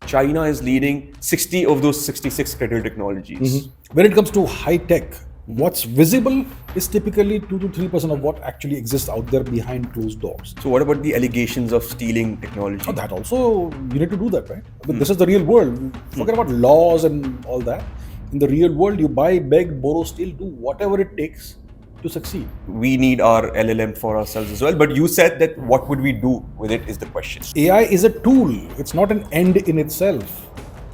China is leading 60 of those 66 critical technologies. When it comes to high tech, what's visible is typically 2 to 3% of what actually exists out there behind closed doors. So what about the allegations of stealing technology? Oh, that also, you need to do that, right? But this is the real world. Forget about laws and all that. In the real world, you buy, beg, borrow, steal, do whatever it takes to succeed. We need our LLM for ourselves as well. But you said that what would we do with it is the question. AI is a tool. It's not an end in itself.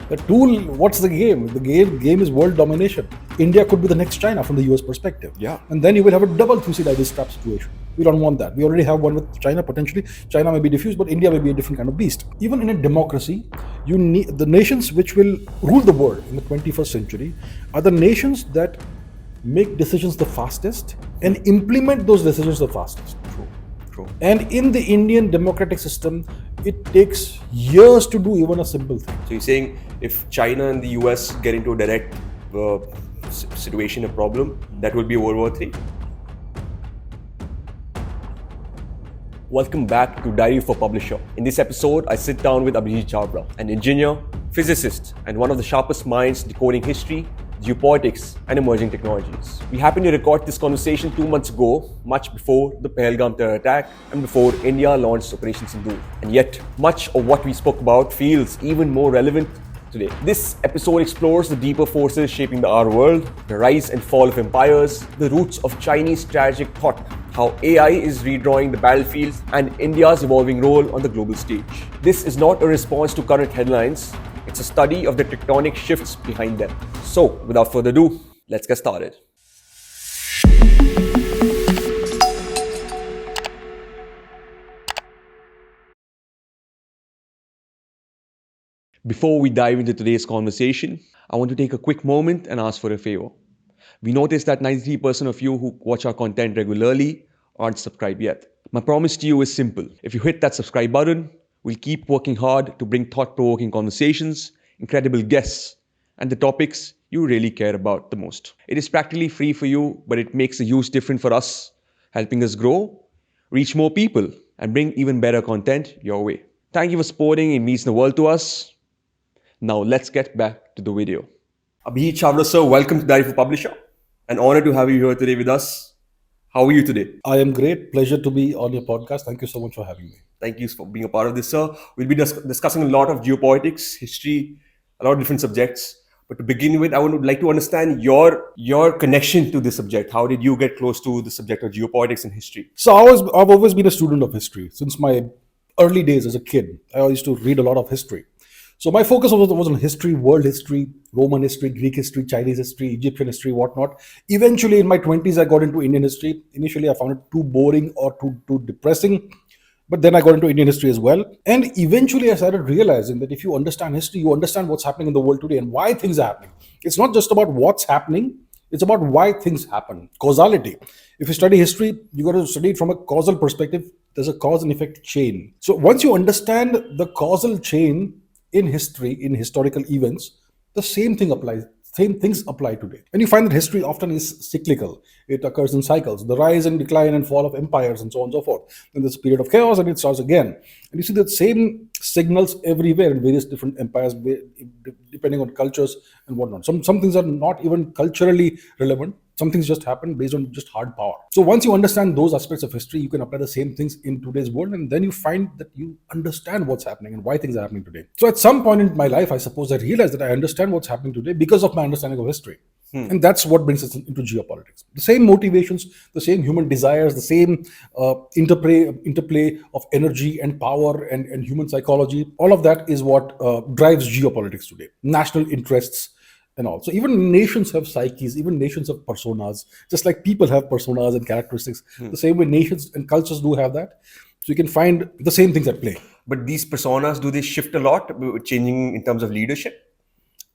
The tool, what's the game? The game is world domination. India could be the next China from the US perspective. Yeah. And then you will have a double 3C strap situation. We don't want that. We already have one with China potentially. China may be diffused, but India may be a different kind of beast. Even in a democracy, you need the nations which will rule the world in the 21st century are the nations that make decisions the fastest and implement those decisions the fastest. True. And in the Indian democratic system, it takes years to do even a simple thing. So you're saying if China and the US get into a direct situation, a problem, that will be World War III? Welcome back to Diary for Publisher. In this episode, I sit down with Abhijit Chavda, an engineer, physicist, and one of the sharpest minds decoding history, geopolitics, and emerging technologies. We happened to record this conversation 2 months ago, much before the Pahalgam terror attack and before India launched Operation Sindoor. And yet, much of what we spoke about feels even more relevant today. This episode explores the deeper forces shaping our world, the rise and fall of empires, the roots of Chinese strategic thought, how AI is redrawing the battlefield, and India's evolving role on the global stage. This is not a response to current headlines. It's a study of the tectonic shifts behind them. So, without further ado, let's get started. Before we dive into today's conversation, I want to take a quick moment and ask for a favor. We noticed that 93% of you who watch our content regularly aren't subscribed yet. My promise to you is simple. If you hit that subscribe button, we'll keep working hard to bring thought-provoking conversations, incredible guests, and the topics you really care about the most. It is practically free for you, but it makes a huge difference for us, helping us grow, reach more people, and bring even better content your way. Thank you for supporting. It means the world to us. Now let's get back to the video. Abhijit Chavda, sir, welcome to Diary for Publisher. An honor to have you here today with us. How are you today? I am great. Pleasure to be on your podcast. Thank you so much for having me. Thank you for being a part of this, sir. We'll be discussing a lot of geopolitics, history, a lot of different subjects. But to begin with, I would like to understand your connection to this subject. How did you get close to the subject of geopolitics and history? So I've always been a student of history. Since my early days as a kid, I used to read a lot of history. So my focus was on history, world history, Roman history, Greek history, Chinese history, Egyptian history, whatnot. Eventually, in my 20s, I got into Indian history. Initially, I found it too boring or too depressing. But then I got into Indian history as well. And eventually, I started realizing that if you understand history, you understand what's happening in the world today and why things are happening. It's not just about what's happening. It's about why things happen. Causality. If you study history, you got to study it from a causal perspective. There's a cause and effect chain. So once you understand the causal chain, in history, in historical events, the same things apply today. And you find that history often is cyclical. It occurs in cycles, the rise and decline and fall of empires and so on and so forth. Then there's a period of chaos and it starts again. And you see the same signals everywhere in various different empires, depending on cultures and whatnot. Some things are not even culturally relevant. Some things just happen based on just hard power. So once you understand those aspects of history, you can apply the same things in today's world, and then you find that you understand what's happening and why things are happening today. So at some point in my life, I suppose I realized that I understand what's happening today because of my understanding of history. And that's what brings us into geopolitics. The same motivations, the same human desires, the same interplay of energy and power and human psychology. All of that is what drives geopolitics today. National interests, and all. So even nations have psyches, even nations have personas, just like people have personas and characteristics. The same way nations and cultures do have that. So you can find the same things at play. But these personas, do they shift a lot, changing in terms of leadership?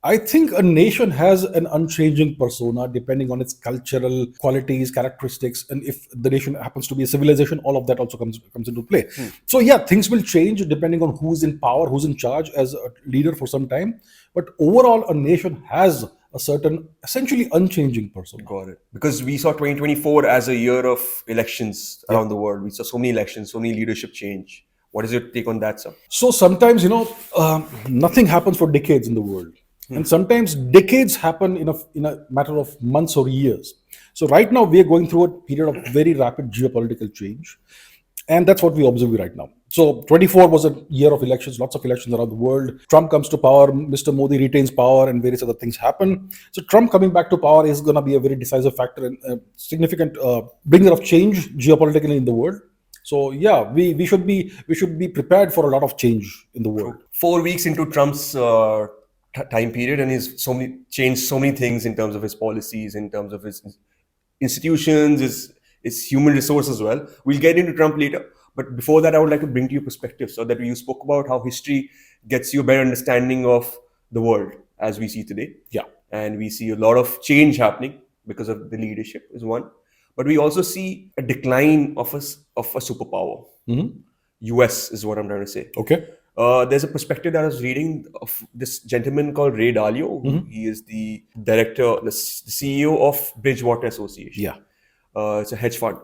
I think a nation has an unchanging persona depending on its cultural qualities, characteristics, and if the nation happens to be a civilization, all of that also comes into play. So yeah, things will change depending on who's in power, who's in charge as a leader for some time. But overall, a nation has a certain essentially unchanging persona. Got it. Because we saw 2024 as a year of elections around the world. We saw so many elections, so many leadership change. What is your take on that, sir? So sometimes, nothing happens for decades in the world. And sometimes decades happen in a matter of months or years. So right now we are going through a period of very rapid geopolitical change. And that's what we observe right now. So 24 was a year of elections, lots of elections around the world. Trump comes to power, Mr. Modi retains power, and various other things happen. So Trump coming back to power is going to be a very decisive factor and a significant bringer of change geopolitically in the world. So yeah, we should be prepared for a lot of change in the world. 4 weeks into Trump's time period, and he's changed so many things in terms of his policies, in terms of his institutions, his human resource as well. We'll get into Trump later. But before that, I would like to bring to you perspective, so that you spoke about how history gets you a better understanding of the world as we see today. Yeah. And we see a lot of change happening because of the leadership is one. But we also see a decline of a superpower. US is what I'm trying to say. Okay. There's a perspective that I was reading of this gentleman called Ray Dalio. He is the director, the CEO of Bridgewater Association. Yeah. It's a hedge fund.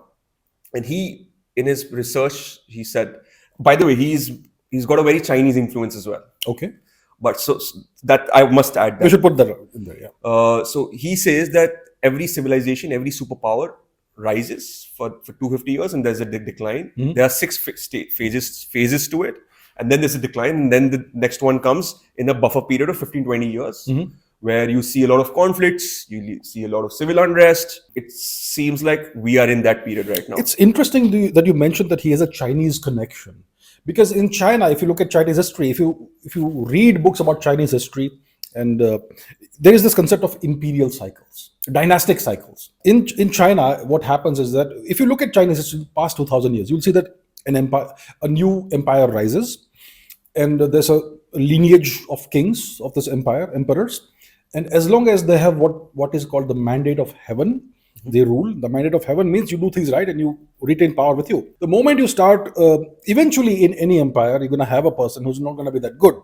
And he, in his research, he said, by the way, he's got a very Chinese influence as well. Okay. But so that I must add that. We should put that in there, yeah. So he says that every civilization, every superpower rises for 250 years, and there's a decline. There are 6 phases to it, and then there's a decline, and then the next one comes in a buffer period of 15-20 years, where you see a lot of conflicts, you see a lot of civil unrest. It seems like we are in that period right now. It's interesting that you mentioned that he has a Chinese connection, because in China, if you look at Chinese history, if you read books about Chinese history, and there is this concept of imperial cycles, dynastic cycles. In China, what happens is that if you look at Chinese history past 2,000 years, you'll see that a new empire rises, and there's a lineage of kings of this empire, emperors, and as long as they have what is called the mandate of heaven, they rule. The mandate of heaven means you do things right and you retain power with you. The moment you start, eventually in any empire, you're going to have a person who's not going to be that good.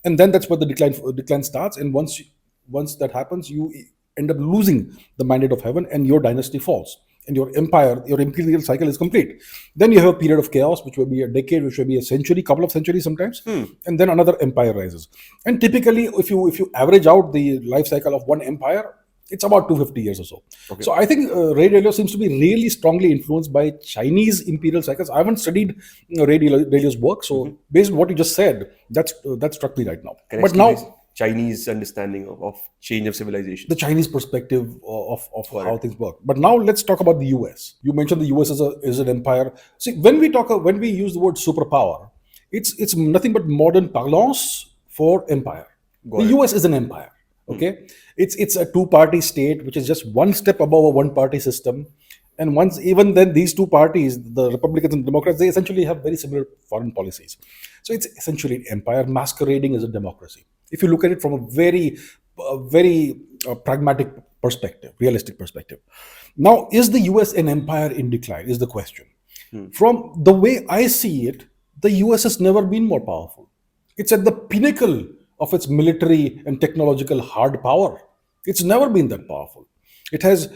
And then that's where the decline starts. And once that happens, you end up losing the mandate of heaven, and your dynasty falls, and your empire, your imperial cycle is complete. Then you have a period of chaos, which will be a decade, which will be a century, couple of centuries sometimes, and then another empire rises. And typically, if you average out the life cycle of one empire, it's about 250 years or so. Okay. So I think Ray Dalio seems to be really strongly influenced by Chinese imperial cycles. I haven't studied Ray Dalio's work, so based on what you just said, that struck me right now. But now, Chinese understanding of change of civilization, the Chinese perspective of how things work. But now let's talk about the US. You mentioned the US is an empire. See, when we use the word superpower, it's nothing but modern parlance for empire. The US is an empire. Okay, it's a two-party state which is just one step above a one-party system, and even then these two parties, the Republicans and Democrats, they essentially have very similar foreign policies. So it's essentially an empire masquerading as a democracy, if you look at it from a very pragmatic perspective, realistic perspective. Now, is the US an empire in decline, is the question. From the way I see it, the US has never been more powerful. It's at the pinnacle of its military and technological hard power. It's never been that powerful. It has,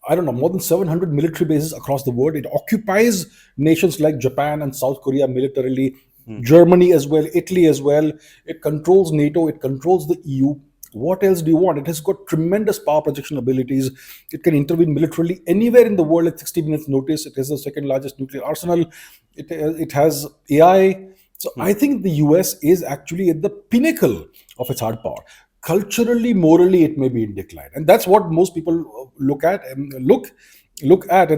I don't know, more than 700 military bases across the world. It occupies nations like Japan and South Korea militarily, Germany as well, Italy as well. It controls NATO, it controls the EU. What else do you want? It has got tremendous power projection abilities. It can intervene militarily anywhere in the world at 60 minutes notice. It has the second largest nuclear arsenal. It has AI. So I think the US is actually at the pinnacle of its hard power. Culturally, morally, it may be in decline, and that's what most people look at, and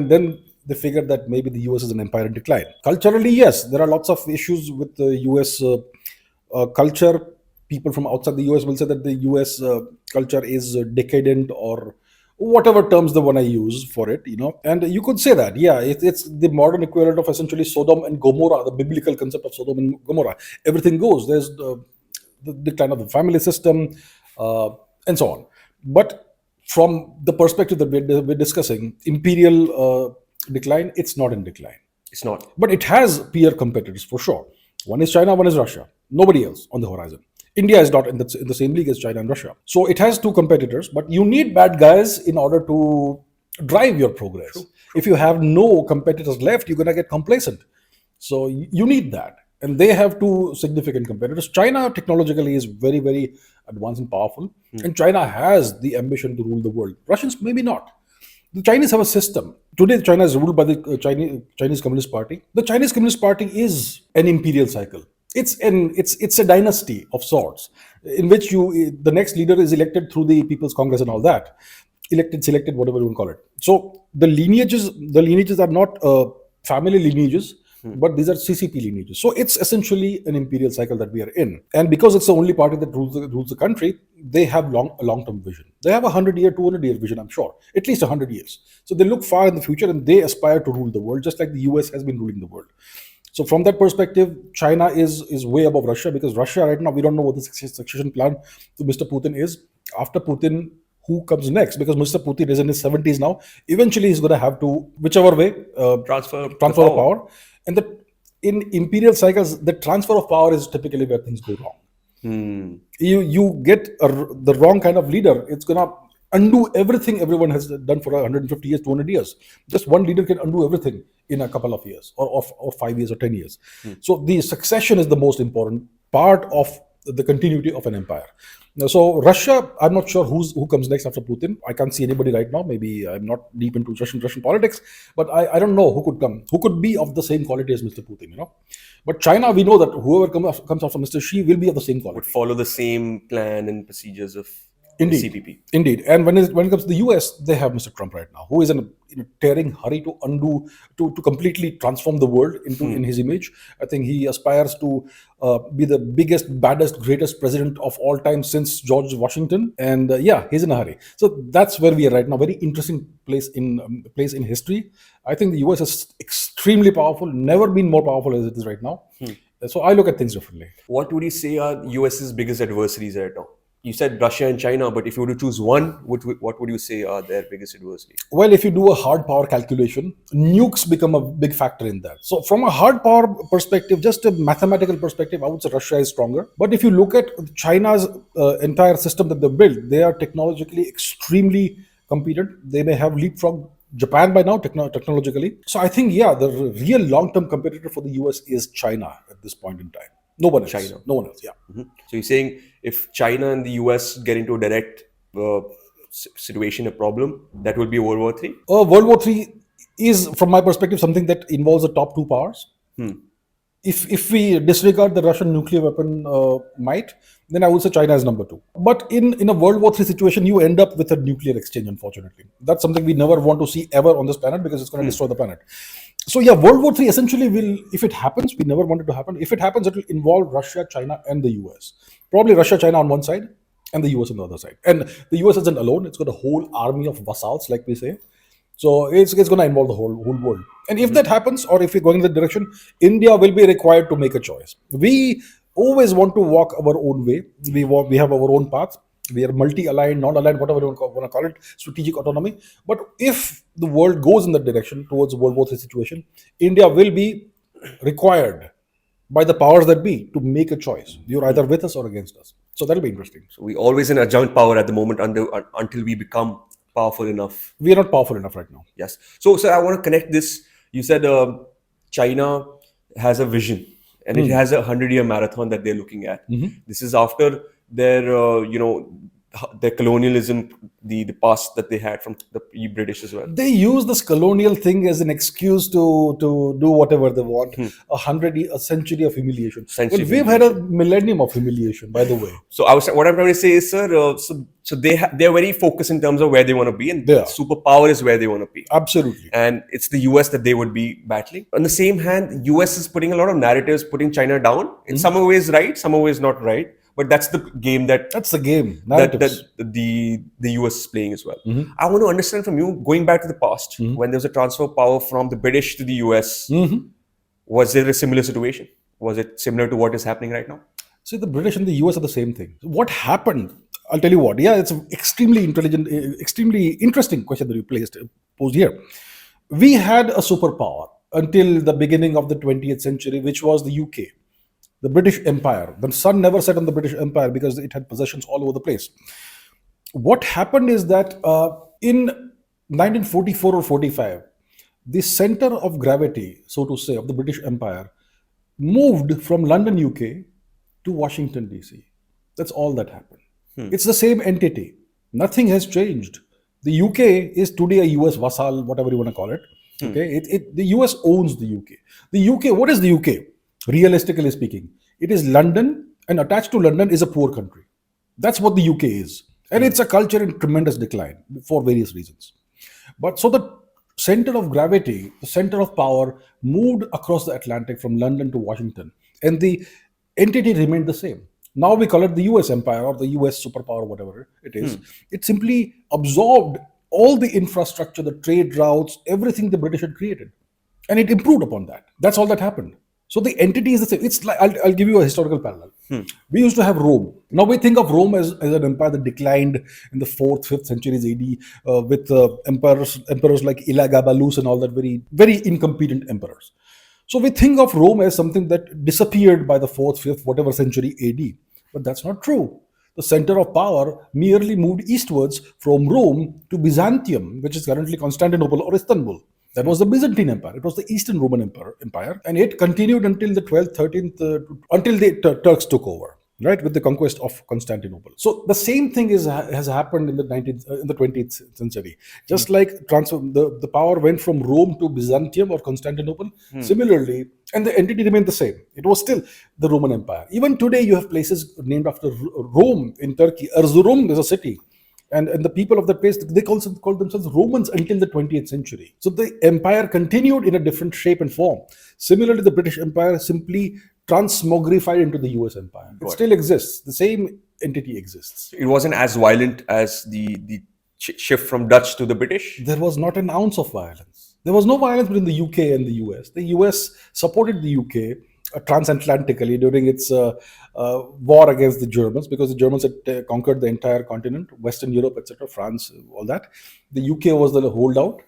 then they figure that maybe the US is an empire in decline. Culturally, yes, there are lots of issues with the US culture. People from outside the US will say that the US culture is decadent, or whatever terms they want to use for it, and you could say that, yeah, it's the modern equivalent of essentially Sodom and Gomorrah, the biblical concept of Sodom and Gomorrah. Everything goes. There's the decline of the family system, and so on. But from the perspective that we're discussing, imperial decline, it's not in decline. It's not. But it has peer competitors for sure. One is China, one is Russia. Nobody else on the horizon. India is not in the same league as China and Russia. So it has two competitors, but you need bad guys in order to drive your progress. True. If you have no competitors left, you're going to get complacent. So you need that. And they have two significant competitors. China technologically is very, very advanced and powerful, and China has the ambition to rule the world. Russians maybe not. The Chinese have a system. Today, China is ruled by the Chinese Communist Party. The Chinese Communist Party is an imperial cycle. It's a dynasty of sorts, in which the next leader is elected through the People's Congress and all that, elected, selected, whatever you want to call it. So the lineages are not family lineages, but these are CCP lineages. So it's essentially an imperial cycle that we are in. And because it's the only party that rules the country, they have a long-term vision. They have a 100-year, 200-year vision, I'm sure, at least 100 years. So they look far in the future and they aspire to rule the world, just like the US has been ruling the world. So from that perspective, China is way above Russia, because Russia right now, we don't know what the succession plan to Mr. Putin is. After Putin, who comes next? Because Mr. Putin is in his 70s now. Eventually, he's going to have to, whichever way, Transfer of power. And in imperial cycles, the transfer of power is typically where things go wrong. You get the wrong kind of leader, it's going to undo everything everyone has done for 150 years, 200 years. Just one leader can undo everything in a couple of years, or 5 years or 10 years. So the succession is the most important part of the continuity of an empire. Now, so Russia, I'm not sure who comes next after Putin. I can't see anybody right now. Maybe I'm not deep into Russian politics, but I don't know who could come, who could be of the same quality as Mr. Putin. But China, we know that whoever comes after Mr. Xi will be of the same quality. Would follow the same plan and procedures of CPP. Indeed. And when it comes to the US, they have Mr. Trump right now, who is in a tearing hurry to undo, to completely transform the world in his image. I think he aspires to be the biggest, baddest, greatest president of all time since George Washington. And he's in a hurry. So that's where we are right now. Very interesting place in history. I think the US is extremely powerful, never been more powerful as it is right now. So I look at things differently. What would you say are US's biggest adversaries right now? You said Russia and China, but if you were to choose one, what would you say are their biggest adversaries? Well, if you do a hard power calculation, nukes become a big factor in that. So from a hard power perspective, just a mathematical perspective, I would say Russia is stronger. But if you look at China's entire system that they've built, they are technologically extremely competent. They may have leapfrogged Japan by now, technologically. So I think, the real long-term competitor for the US is China at this point in time. No one else. China. No one else, yeah. So you're saying if China and the US get into a direct situation, a problem, that will be World War III? World War III is, from my perspective, something that involves the top two powers. If we disregard the Russian nuclear weapon might, then I would say China is number two. But in a World War III situation, you end up with a nuclear exchange, unfortunately. That's something we never want to see ever on this planet, because it's going to destroy the planet. So World War III essentially will, if it happens, we never want it to happen. If it happens, it will involve Russia, China, and the US. Probably Russia, China on one side, and the US on the other side. And the US isn't alone. It's got a whole army of vassals, like we say. So it's going to involve the whole world. And if that happens, or if we're going in that direction, India will be required to make a choice. We always want to walk our own way. We have our own path. We are multi-aligned, non-aligned, whatever you want to call it, strategic autonomy. But if the world goes in that direction towards a World War III situation, India will be required by the powers that be to make a choice. You're either with us or against us. So that'll be interesting. So we're always in adjunct power at the moment until we become powerful enough. We are not powerful enough right now. Yes. So I want to connect this. You said China has a vision, and it has a 100-year marathon that they're looking at. This is after their their colonialism, the past that they had from the British as well. They use this colonial thing as an excuse to do whatever they want. A century of humiliation. We've had a millennium of humiliation, by the way. So what I'm trying to say is, sir, so they're very focused in terms of where they want to be, and superpower is where they want to be. Absolutely. And it's the US that they would be battling. On the same hand, US is putting a lot of narratives, putting China down. In some ways right, some ways not right. But that's the game that the US is playing as well. I want to understand from you, going back to the past, when there was a transfer of power from the British to the US, was there a similar situation? Was it similar to what is happening right now? See, the British and the US are the same thing. What happened? I'll tell you what. Yeah, it's an extremely intelligent, extremely interesting question that you posed here. We had a superpower until the beginning of the 20th century, which was the UK. The British Empire. The sun never set on the British Empire because it had possessions all over the place. What happened is that in 1944 or 45, the center of gravity, so to say, of the British Empire moved from London, UK to Washington, DC. That's all that happened. It's the same entity. Nothing has changed. The UK is today a US vassal, whatever you want to call it. Okay, the US owns the UK. The UK, what is the UK? Realistically speaking, it is London, and attached to London is a poor country. That's what the UK is. And it's a culture in tremendous decline for various reasons. But so the center of gravity, the center of power moved across the Atlantic from London to Washington, and the entity remained the same. Now we call it the US empire or the US superpower, whatever it is. It simply absorbed all the infrastructure, the trade routes, everything the British had created, and it improved upon that. That's all that happened. So the entity is the same. It's like I'll give you a historical parallel. We used to have Rome. Now we think of Rome as an empire that declined in the 4th, 5th centuries AD with emperors like Elagabalus and all that very incompetent emperors. So we think of Rome as something that disappeared by the 4th, 5th, whatever century AD. But that's not true. The center of power merely moved eastwards from Rome to Byzantium, which is currently Constantinople or Istanbul. That was the Byzantine Empire. It was the Eastern Roman Empire, and it continued until the 12th, 13th, until the Turks took over, right, with the conquest of Constantinople. So the same thing has happened in the 20th century. Just like the power went from Rome to Byzantium or Constantinople, similarly, and the entity remained the same. It was still the Roman Empire. Even today, you have places named after Rome in Turkey. Erzurum is a city. And the people of that place, they called themselves Romans until the 20th century. So the empire continued in a different shape and form. Similarly, the British Empire simply transmogrified into the US empire. It still exists. The same entity exists. It wasn't as violent as the shift from Dutch to the British? There was not an ounce of violence. There was no violence between the UK and the US. The US supported the UK transatlantically during its war against the Germans, because the Germans had conquered the entire continent, Western Europe, etc., France, all that. The UK was the holdout,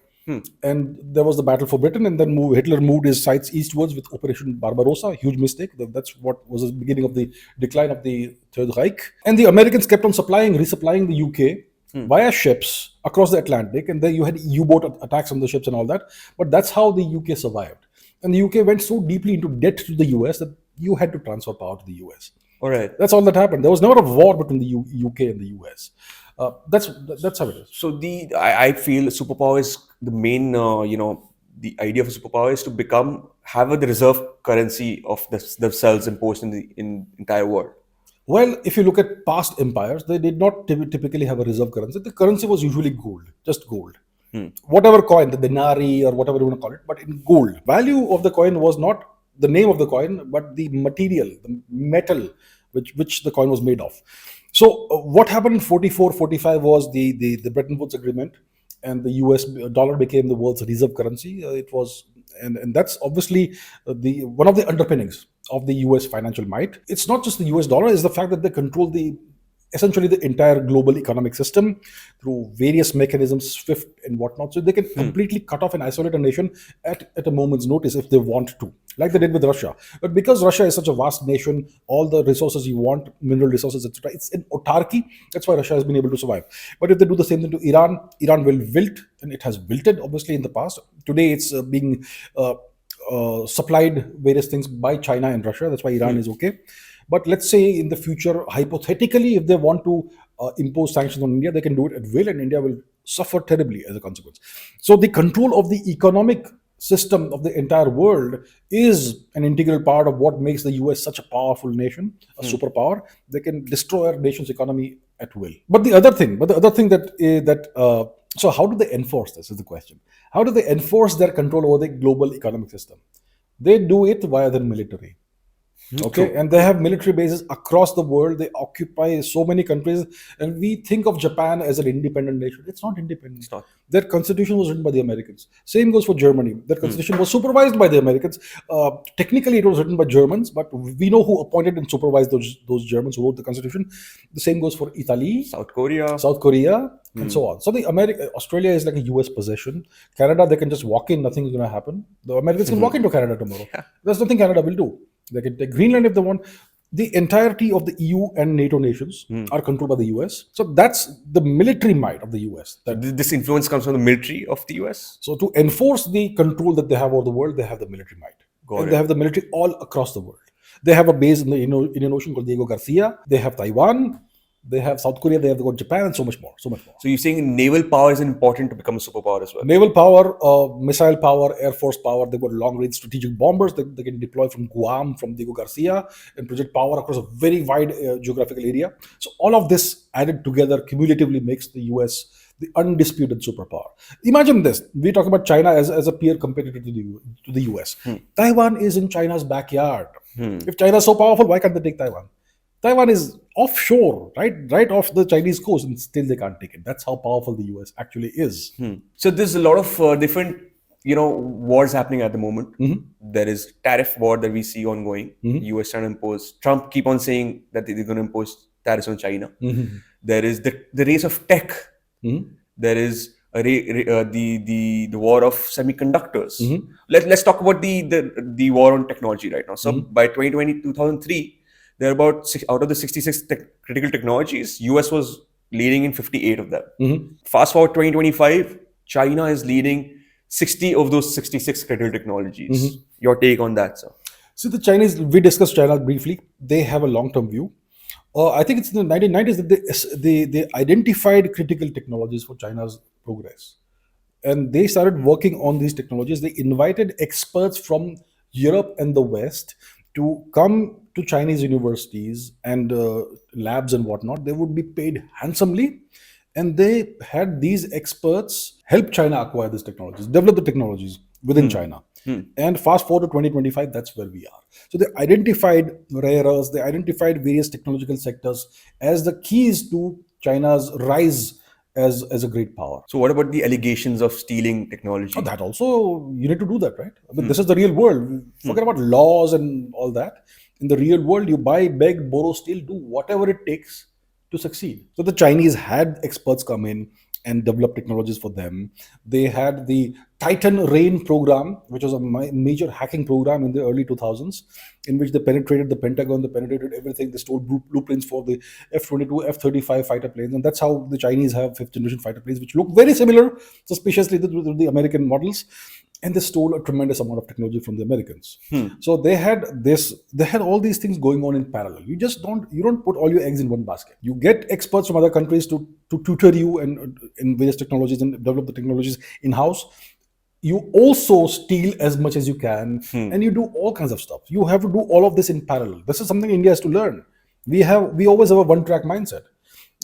and there was the battle for Britain, and then Hitler moved his sights eastwards with Operation Barbarossa, a huge mistake. That's what was the beginning of the decline of the Third Reich. And the Americans kept on resupplying the UK via ships across the Atlantic, and then you had U-boat attacks on the ships and all that. But that's how the UK survived. And the UK went so deeply into debt to the US that you had to transfer power to the US. All right. That's all that happened. There was never a war between the UK and the US. That's how it is. So I feel superpower is the main, the idea of a superpower is to have the reserve currency of themselves imposed in the entire world. Well, if you look at past empires, they did not typically have a reserve currency. The currency was usually gold, just gold. Whatever coin, the denari or whatever you want to call it, but in gold. Value of the coin was not the name of the coin, but the material, the metal which the coin was made of. So what happened in 44-45 was the Bretton Woods Agreement, and the US dollar became the world's reserve currency. It was, and that's obviously one of the underpinnings of the US financial might. It's not just the US dollar; it's the fact that they control essentially the entire global economic system through various mechanisms, SWIFT and whatnot. So they can completely cut off and isolate a nation at a moment's notice if they want to, like they did with Russia. But because Russia is such a vast nation, all the resources you want, mineral resources, etc., it's an autarky. That's why Russia has been able to survive. But if they do the same thing to Iran, Iran will wilt, and it has wilted, obviously, in the past. Today, it's being supplied various things by China and Russia. That's why Iran is okay. But let's say in the future, hypothetically, if they want to impose sanctions on India, they can do it at will, and India will suffer terribly as a consequence. So the control of the economic system of the entire world is an integral part of what makes the US such a powerful nation, a superpower. They can destroy our nation's economy at will. But the other thing so how do they enforce this is the question. How do they enforce their control over the global economic system? They do it via their military. Okay, and they have military bases across the world. They occupy so many countries, and we think of Japan as an independent nation. It's not independent. It's not. Their constitution was written by the Americans. Same goes for Germany. Their constitution was supervised by the Americans. Technically, it was written by Germans, but we know who appointed and supervised those Germans who wrote the constitution. The same goes for Italy, South Korea, and so on. So Australia is like a US possession. Canada, they can just walk in. Nothing is going to happen. The Americans can walk into Canada tomorrow. Yeah. There's nothing Canada will do. They can take Greenland if they want. The entirety of the EU and NATO nations are controlled by the US. So that's the military might of the US. This influence comes from the military of the US? So to enforce the control that they have over the world, they have the military might. Got and it. they have the military all across the world. They have a base in the Indian Ocean called Diego Garcia. They have Taiwan. They have South Korea. They have got Japan and so much more. So much more. So you're saying naval power is important to become a superpower as well? Naval power, missile power, air force power. They've got long-range strategic bombers that they can deploy from Guam, from Diego Garcia, and project power across a very wide geographical area. So all of this added together cumulatively makes the US the undisputed superpower. Imagine this: we talk about China as a peer competitor to the US. Taiwan is in China's backyard. If China is so powerful, why can't they take Taiwan? Taiwan is offshore, right off the Chinese coast, and still they can't take it. That's how powerful the US actually is. So there's a lot of different, wars happening at the moment. There is tariff war that we see ongoing. US trying to impose. Trump keep on saying that they're going to impose tariffs on China. There is the race of tech. There is the war of semiconductors. Let's talk about the war on technology right now. So by 2003, there are about out of the 66 critical technologies, US was leading in 58 of them. Fast forward 2025, China is leading 60 of those 66 critical technologies. Your take on that, sir? See, the Chinese, we discussed China briefly. They have a long-term view. I think it's in the 1990s that they identified critical technologies for China's progress. And they started working on these technologies. They invited experts from Europe and the West to come to Chinese universities and labs and whatnot. They would be paid handsomely. And they had these experts help China acquire these technologies, develop the technologies within China. And fast forward to 2025, that's where we are. So they identified rare earths, they identified various technological sectors as the keys to China's rise as a great power. So what about the allegations of stealing technology? Oh, that also, you need to do that, right? I mean, this is the real world. Forget about laws and all that. In the real world, you buy, beg, borrow, steal, do whatever it takes to succeed. So the Chinese had experts come in and develop technologies for them. They had the Titan Rain program, which was a major hacking program in the early 2000s, in which they penetrated the Pentagon, they penetrated everything. They stole blueprints for the F-22, F-35 fighter planes. And that's how the Chinese have fifth generation fighter planes, which look very similar, suspiciously, to the American models. And they stole a tremendous amount of technology from the Americans. So they had all these things going on in parallel. You don't put all your eggs in one basket. You get experts from other countries to tutor you in various technologies and develop the technologies in-house. You also steal as much as you can, and you do all kinds of stuff. You have to do all of this in parallel. This is something India has to learn. We always have a one-track mindset.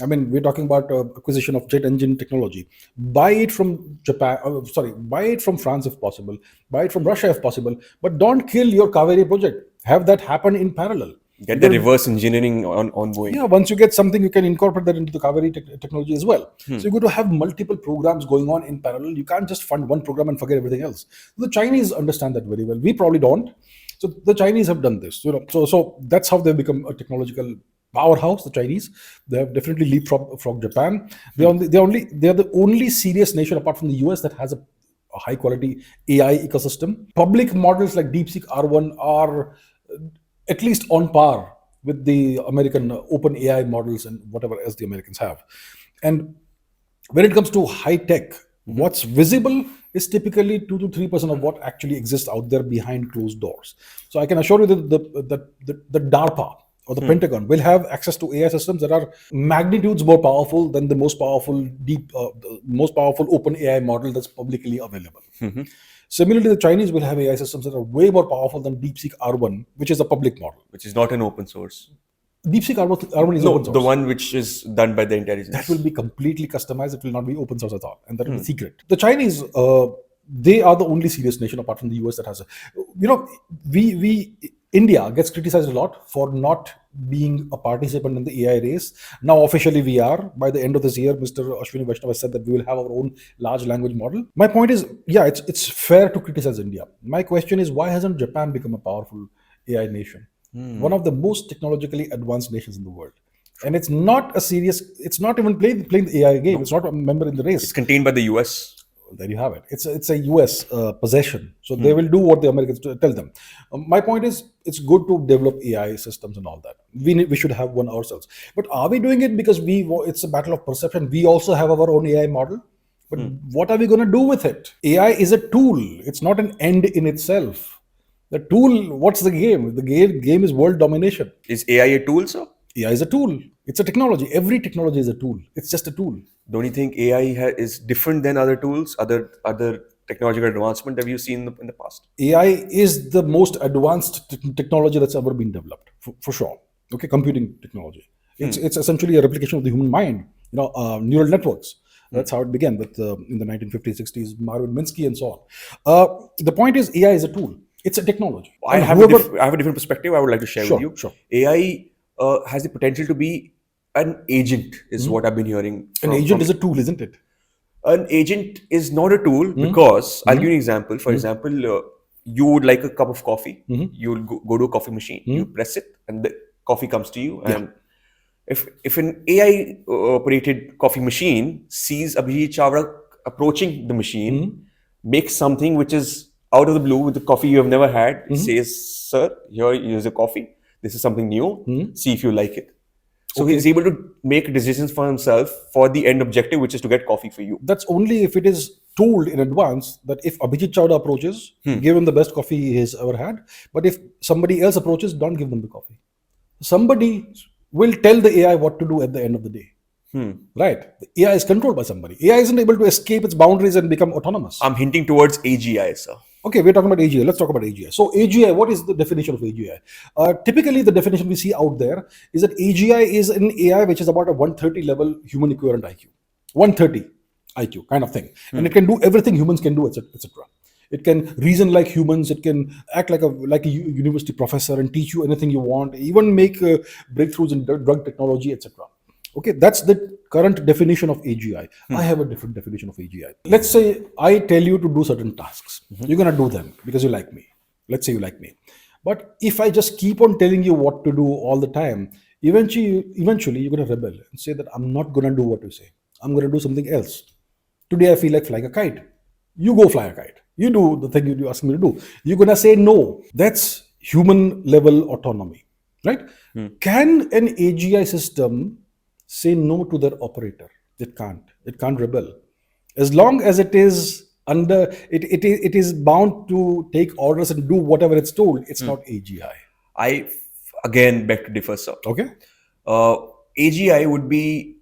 I mean, we're talking about acquisition of jet engine technology. Buy it from buy it from France if possible. Buy it from Russia if possible. But don't kill your Kaveri project. Have that happen in parallel. Get the reverse engineering ongoing. Yeah, once you get something, you can incorporate that into the Kaveri technology as well. So you're going to have multiple programs going on in parallel. You can't just fund one program and forget everything else. The Chinese understand that very well. We probably don't. So the Chinese have done this. So that's how they've become a technological powerhouse. The Chinese, they have definitely leapfrogged Japan. They are the only serious nation apart from the US that has a high quality AI ecosystem. Public models like DeepSeek R1 are at least on par with the American open AI models and whatever else the Americans have. And when it comes to high tech, what's visible is typically 2 to 3% of what actually exists out there behind closed doors. So I can assure you that the DARPA or the Pentagon will have access to AI systems that are magnitudes more powerful than the most powerful open AI model that's publicly available. Similarly, the Chinese will have AI systems that are way more powerful than DeepSeek R1, which is a public model. Which is not an open source. DeepSeek R1 is open source. The one which is done by the intelligence. That will be completely customized. It will not be open source at all. And that will be secret. The Chinese, they are the only serious nation apart from the US that has India gets criticized a lot for not being a participant in the AI race. Now, officially, we are. By the end of this year, Mr. Ashwini Vaishnav has said that we will have our own large language model. My point is, yeah, it's fair to criticize India. My question is, why hasn't Japan become a powerful AI nation? One of the most technologically advanced nations in the world. And it's not even playing the AI game. It's not a member in the race. It's contained by the US. There you have it. It's a US possession. So they will do what the Americans tell them. My point is, it's good to develop AI systems and all that. We should have one ourselves. But are we doing it because it's a battle of perception? We also have our own AI model. But what are we going to do with it? AI is a tool. It's not an end in itself. The tool, what's the game? The game is world domination. Is AI a tool, sir? AI is a tool. It's a technology. Every technology is a tool. It's just a tool. Don't you think AI is different than other tools, other technological advancement that we've seen in the past? AI is the most advanced technology that's ever been developed, for sure. Okay, computing technology. It's essentially a replication of the human mind. Neural networks. That's how it began with in the 1950s, 60s, Marvin Minsky and so on. The point is, AI is a tool. It's a technology. I And have whoever- I have a different perspective I would like to share with you. Sure. AI has the potential to be an agent, is what I've been hearing. An agent is a tool, isn't it? An agent is not a tool because I'll give you an example. For example, you would like a cup of coffee. You'll go to a coffee machine, you press it, and the coffee comes to you. And if an AI operated coffee machine sees Abhijit Chavda approaching the machine, makes something which is out of the blue with the coffee you have never had, says, "Sir, here's a coffee. This is something new. See if you like it." So he's able to make decisions for himself for the end objective, which is to get coffee for you. That's only if it is told in advance that if Abhijit Chavda approaches, give him the best coffee he has ever had. But if somebody else approaches, don't give them the coffee. Somebody will tell the AI what to do at the end of the day. Right? The AI is controlled by somebody. AI isn't able to escape its boundaries and become autonomous. I'm hinting towards AGI, sir. Okay, we're talking about AGI. Let's talk about AGI. So AGI, what is the definition of AGI? Typically, the definition we see out there is that AGI is an AI which is about a 130 level human equivalent IQ. 130 IQ kind of thing. And it can do everything humans can do, etc. It can reason like humans. It can act like a university professor and teach you anything you want, even make breakthroughs in drug technology, etc. Okay, that's the current definition of AGI. I have a different definition of AGI. Let's say I tell you to do certain tasks. You're going to do them because you like me. Let's say you like me. But if I just keep on telling you what to do all the time, eventually you're going to rebel and say that I'm not going to do what you say. I'm going to do something else. Today I feel like flying a kite. You go fly a kite. You do the thing you ask me to do. You're going to say no. That's human level autonomy, right? Can an AGI system say no to their operator? It can't. It can't rebel. As long as it is under, it is bound to take orders and do whatever it's told. It's not AGI. I again beg to differ, sir. Okay. AGI would be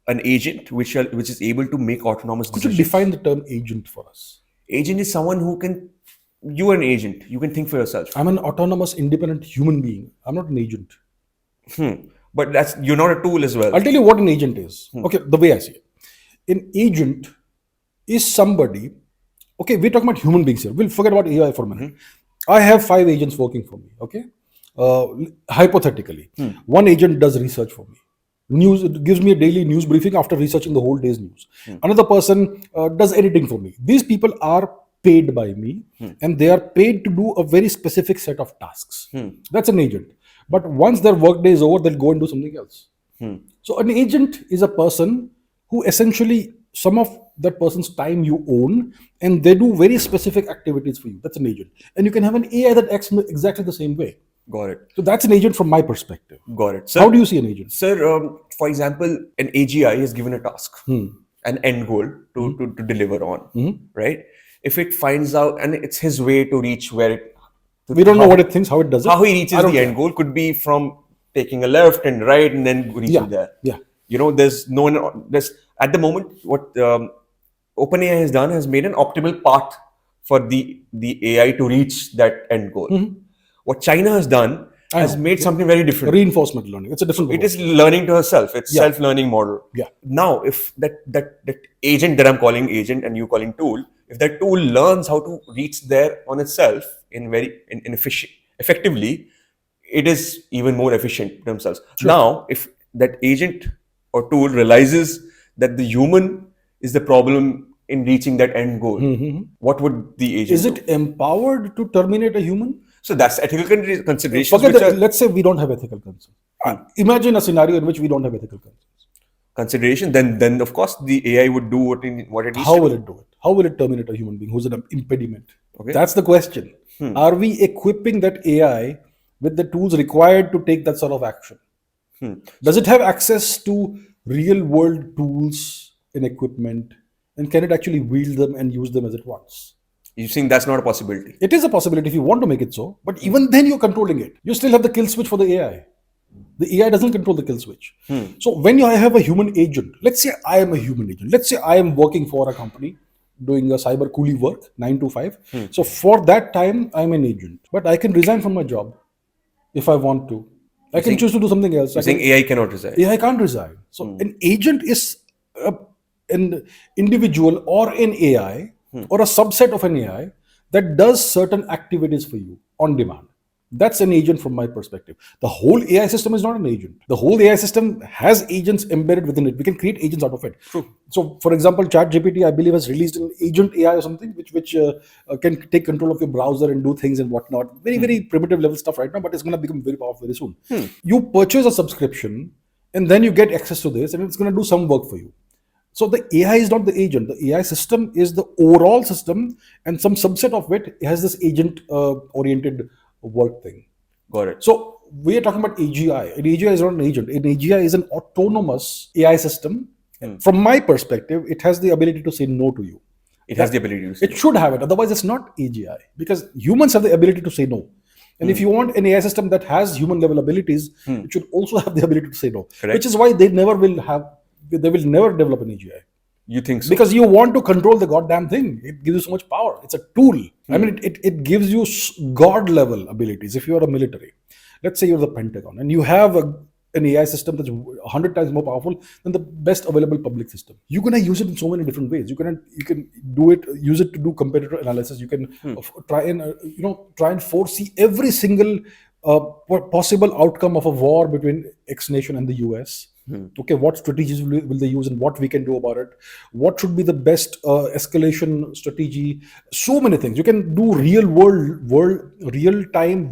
an agent which is able to make autonomous Could you decisions. define the term agent for us? Agent is someone who can. You are an agent. You can think for yourself. I'm an autonomous, independent human being. I'm not an agent. But you're not a tool as well. I'll tell you what an agent is. Okay, the way I see it. An agent is somebody, okay, we're talking about human beings here. We'll forget about AI for a minute. I have 5 agents working for me, okay? Hypothetically, one agent does research for me. It gives me a daily news briefing after researching the whole day's news. Another person does editing for me. These people are paid by me and they are paid to do a very specific set of tasks. That's an agent. But once their workday is over, they'll go and do something else. So an agent is a person who essentially some of that person's time you own and they do very specific activities for you. That's an agent. And you can have an AI that acts exactly the same way. Got it. So that's an agent from my perspective. Got it. How do you see an agent? Sir, for example, an AGI is given a task, an end goal to deliver on, right? If it finds out, and it's his way to reach where it... We don't know what it thinks, how it does it. How he reaches the end goal could be from taking a left and right and then reaching there. Yeah. You know, there's at the moment, what OpenAI has made an optimal path for the AI to reach that end goal. What China has done has made something very different. Reinforcement learning. It's a different It is learning to herself. It's self-learning model. Yeah. Now, if that agent that I'm calling agent and you calling tool, if that tool learns how to reach there on itself effectively, it is even more efficient themselves. Now, if that agent or tool realizes that the human is the problem in reaching that end goal, what would the agent Is it empowered to terminate a human? So that's ethical considerations. Let's say we don't have ethical concerns. Imagine a scenario in which we don't have ethical concerns. Then of course the AI would do what it needs How to will do. it do it? How will it terminate a human being who's an impediment? Okay. That's the question. Are we equipping that AI with the tools required to take that sort of action? Does it have access to real world tools and equipment? And can it actually wield them and use them as it wants? You think that's not a possibility? It is a possibility if you want to make it so, but even then you're controlling it. You still have the kill switch for the AI. The AI doesn't control the kill switch. So when you have a human agent, let's say I am a human agent. Let's say I am working for a company doing a cyber coolie work, 9 to 5. So for that time, I'm an agent. But I can resign from my job if I want to. I can choose to do something else. You're saying AI cannot resign? AI can't resign. So an agent is an individual or an AI or a subset of an AI that does certain activities for you on demand. That's an agent from my perspective. The whole AI system is not an agent. The whole AI system has agents embedded within it. We can create agents out of it. True. So, for example, ChatGPT, I believe, has released an agent AI or something, which can take control of your browser and do things and whatnot. Very, very primitive level stuff right now, but it's going to become very powerful very soon. You purchase a subscription, and then you get access to this, and it's going to do some work for you. So the AI is not the agent. The AI system is the overall system, and some subset of it has this agent-oriented work thing. Got it. So we are talking about AGI. An AGI is not an agent. An AGI is an autonomous AI system. From my perspective, it has the ability to say no to you. It has the ability to say It should have it. Otherwise, it's not AGI, because humans have the ability to say no. And if you want an AI system that has human level abilities, it should also have the ability to say no. Correct. Which is why they will never develop an AGI. You think so? Because you want to control the goddamn thing. It gives you so much power. It's a tool. I mean, it gives you God level abilities. If you're a military, let's say you're the Pentagon, and you have an AI system that's 100 times more powerful than the best available public system. You're gonna use it in so many different ways. You can use it to do competitor analysis. You can try and foresee every single possible outcome of a war between X nation and the US. Okay, what strategies will they use and what we can do about it? What should be the best escalation strategy? So many things. You can do real-time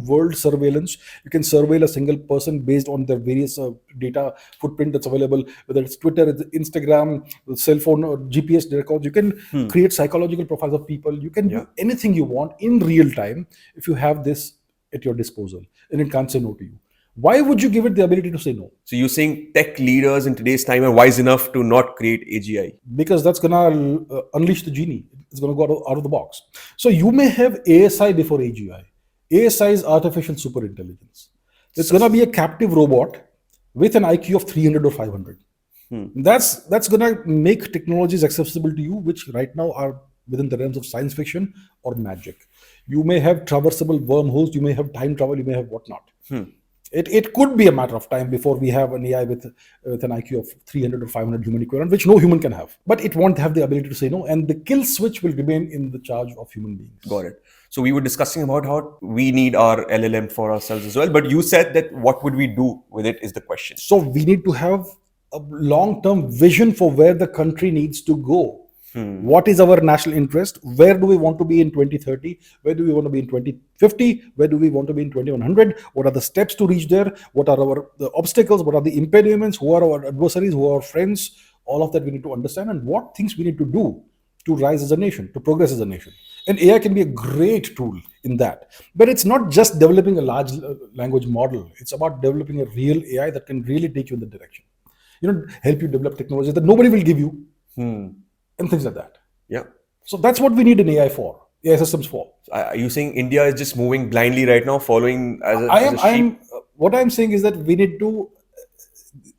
world surveillance. You can surveil a single person based on their various data footprint that's available, whether it's Twitter, it's Instagram, cell phone, or GPS records. You can create psychological profiles of people. You can do anything you want in real time if you have this at your disposal, and it can't say no to you. Why would you give it the ability to say no? So you're saying tech leaders in today's time are wise enough to not create AGI? Because that's going to unleash the genie. It's going to go out of the box. So you may have ASI before AGI. ASI is artificial superintelligence. It's going to be a captive robot with an IQ of 300 or 500. That's going to make technologies accessible to you, which right now are within the realms of science fiction or magic. You may have traversable wormholes. You may have time travel. You may have whatnot. It could be a matter of time before we have an AI with an IQ of 300 or 500 human equivalent, which no human can have. But it won't have the ability to say no, and the kill switch will remain in the charge of human beings. Got it. So we were discussing about how we need our LLM for ourselves as well, but you said that what would we do with it is the question. So we need to have a long-term vision for where the country needs to go. What is our national interest? Where do we want to be in 2030? Where do we want to be in 2050? Where do we want to be in 2100? What are the steps to reach there? What are the obstacles? What are the impediments? Who are our adversaries? Who are our friends? All of that we need to understand, and what things we need to do to rise as a nation, to progress as a nation. And AI can be a great tool in that. But it's not just developing a large language model. It's about developing a real AI that can really take you in the direction. Help you develop technology that nobody will give you. And things like that. Yeah. So that's what we need an AI for, AI systems for. Are you saying India is just moving blindly right now, following as a sheep? What I'm saying is that we need to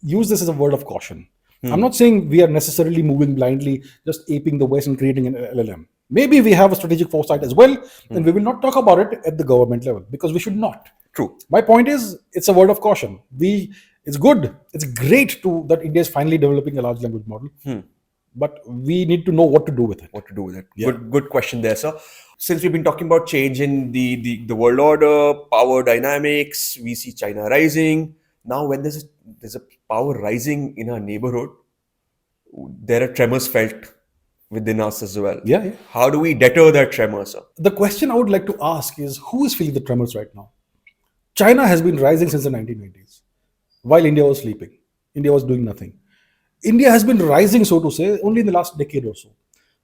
use this as a word of caution. I'm not saying we are necessarily moving blindly, just aping the West and creating an LLM. Maybe we have a strategic foresight as well, and we will not talk about it at the government level because we should not. True. My point is, it's a word of caution. It's good. It's great that India is finally developing a large language model. But we need to know what to do with it. Yeah. Good question there, sir. Since we've been talking about change in the world order, power dynamics, we see China rising. Now, when there's a power rising in our neighborhood, there are tremors felt within us as well. Yeah. How do we deter that tremor, sir? The question I would like to ask is, who is feeling the tremors right now? China has been rising since the 1990s, while India was sleeping. India was doing nothing. India has been rising, so to say, only in the last decade or so.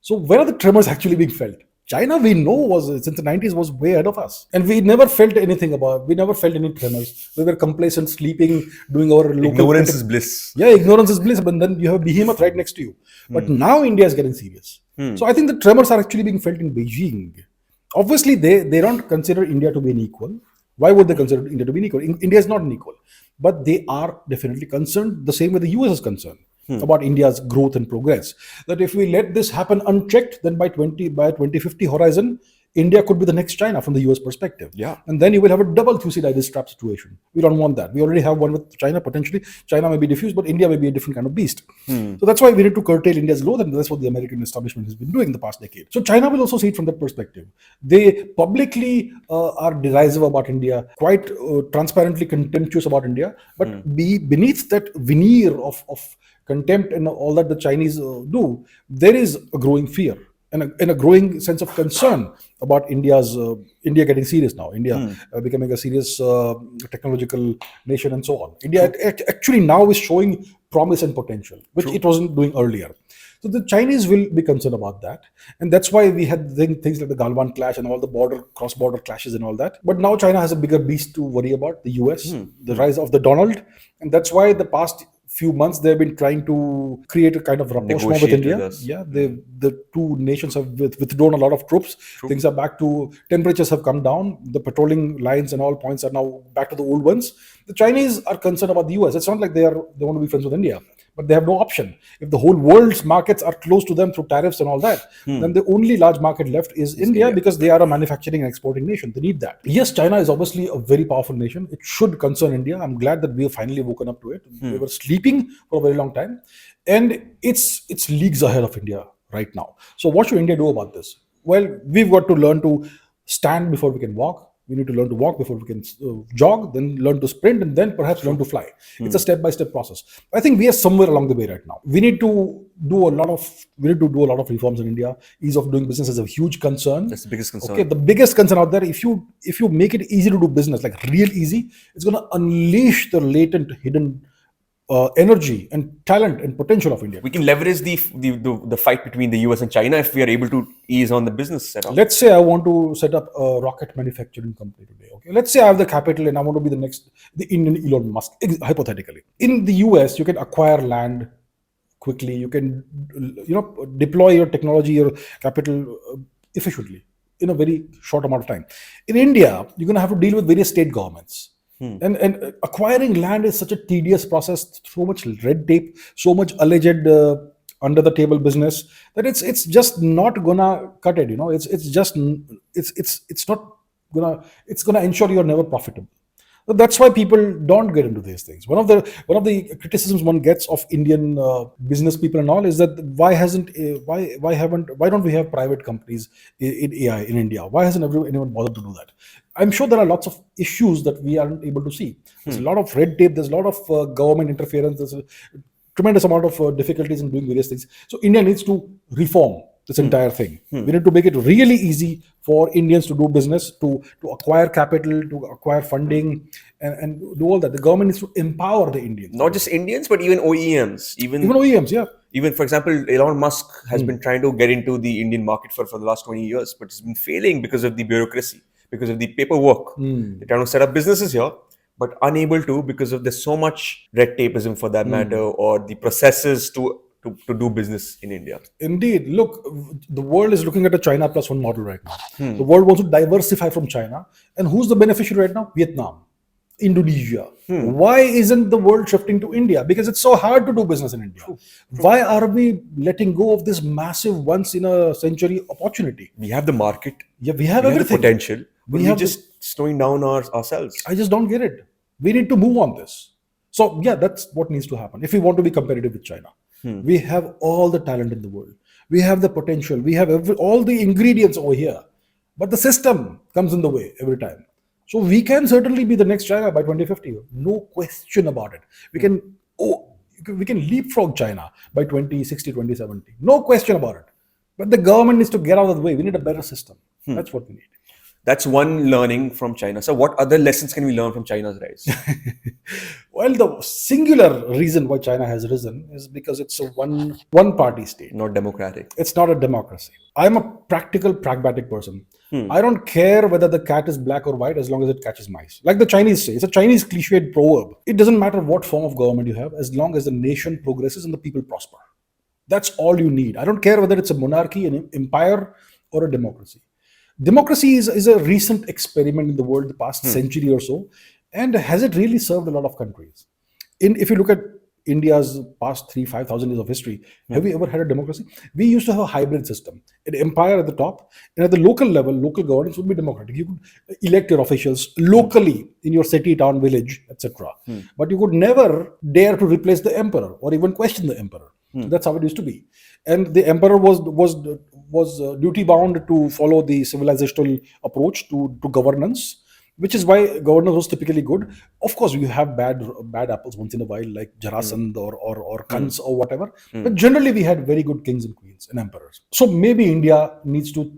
So where are the tremors actually being felt? China, we know, since the 90s was way ahead of us. And we never felt any tremors. We were complacent, sleeping, doing our local... Ignorance is bliss. Yeah, ignorance is bliss. But then you have behemoth right next to you. But now India is getting serious. So I think the tremors are actually being felt in Beijing. Obviously, they don't consider India to be an equal. Why would they consider India to be an equal? India is not an equal, but they are definitely concerned the same way the US is concerned about India's growth and progress. That if we let this happen unchecked, then by 2050 horizon, India could be the next China from the US perspective. Yeah. And then you will have a double Thucydides trap situation. We don't want that. We already have one with China potentially. China may be diffused, but India may be a different kind of beast. So that's why we need to curtail India's growth, and that's what the American establishment has been doing the past decade. So China will also see it from that perspective. They publicly are derisive about India, quite transparently contemptuous about India, but beneath that veneer of contempt and all that the Chinese do, there is a growing fear and a growing sense of concern about India getting serious now. India becoming a serious technological nation and so on. India actually now is showing promise and potential, which it wasn't doing earlier. So the Chinese will be concerned about that, and that's why we had things like the Galwan clash and all the cross-border clashes and all that. But now China has a bigger beast to worry about: the US, the rise of the Donald, and that's why the past few months they've been trying to create a kind of rapprochement with India. The two nations have withdrawn a lot of troops. Things are back to temperatures have come down. The patrolling lines and all points are now back to the old ones. The Chinese are concerned about the US. It's not like they want to be friends with India, but they have no option. If the whole world's markets are closed to them through tariffs and all that, then the only large market left is India, because they are a manufacturing and exporting nation. They need that. Yes, China is obviously a very powerful nation. It should concern India. I'm glad that we have finally woken up to it. We were sleeping for a very long time, and it's leagues ahead of India right now. So what should India do about this? Well, we've got to learn to stand before we can walk. We need to learn to walk before we can jog, then learn to sprint, and then perhaps learn to fly. It's a step-by-step process. I think we are somewhere along the way right now. We need to do a lot of reforms in India. Ease of doing business is a huge concern. That's the biggest concern. Okay, the biggest concern out there. If you make it easy to do business, like real easy, it's going to unleash the latent, hidden energy and talent and potential of India. We can leverage the fight between the US and China if we are able to ease on the business setup. Let's say I want to set up a rocket manufacturing company today. Okay, let's say I have the capital and I want to be the Indian Elon Musk, hypothetically. In the US, you can acquire land quickly. You can, deploy your technology, your capital efficiently in a very short amount of time. In India, you're going to have to deal with various state governments. And acquiring land is such a tedious process, so much red tape, so much alleged under the table business, that it's just not gonna cut it. It's gonna ensure you're never profitable. So that's why people don't get into these things. One of the criticisms one gets of Indian business people and all is that why don't we have private companies in AI in India? Why hasn't anyone bothered to do that? I'm sure there are lots of issues that we aren't able to see. There's a lot of red tape. There's a lot of government interference. There's a tremendous amount of difficulties in doing various things. So India needs to reform this entire thing. We need to make it really easy for Indians to do business, to acquire capital, to acquire funding, and do all that. The government needs to empower the Indians. Not just Indians, but even OEMs. Even OEMs, yeah. Even, for example, Elon Musk has been trying to get into the Indian market for the last 20 years, but it's been failing because of the bureaucracy, because of the paperwork. They're trying to set up businesses here, but unable to because of there's so much red tapeism, for that matter, or the processes to do business in India. Indeed. Look, the world is looking at a China plus one model right now. The world wants to diversify from China. And who's the beneficiary right now? Vietnam, Indonesia. Why isn't the world shifting to India? Because it's so hard to do business in India. Why are we letting go of this massive once in a century opportunity? We have the market. Yeah, we have everything. The potential. But we're just slowing down ourselves. I just don't get it. We need to move on this. So yeah, that's what needs to happen if we want to be competitive with China. We have all the talent in the world. We have the potential. We have all the ingredients over here. But the system comes in the way every time. So we can certainly be the next China by 2050. No question about it. We can leapfrog China by 2060, 2070. No question about it. But the government needs to get out of the way. We need a better system. That's what we need. That's one learning from China. So what other lessons can we learn from China's rise? Well, the singular reason why China has risen is because it's a one-party state. Not democratic. It's not a democracy. I'm a practical, pragmatic person. I don't care whether the cat is black or white as long as it catches mice. Like the Chinese say, it's a Chinese cliched proverb. It doesn't matter what form of government you have as long as the nation progresses and the people prosper. That's all you need. I don't care whether it's a monarchy, an empire, or a democracy. Democracy is a recent experiment in the world the past century or so. And has it really served a lot of countries? If you look at India's past 5,000 years of history, have we ever had a democracy? We used to have a hybrid system, an empire at the top, and at the local level, local governance would be democratic. You could elect your officials locally in your city, town, village, etc. But you could never dare to replace the emperor or even question the emperor. So that's how it used to be, and the emperor was duty bound to follow the civilizational approach to governance, which is why governance was typically good. Of course, you have bad apples once in a while, like Jarasandh or Kans or whatever. But generally, we had very good kings and queens and emperors. So maybe India needs to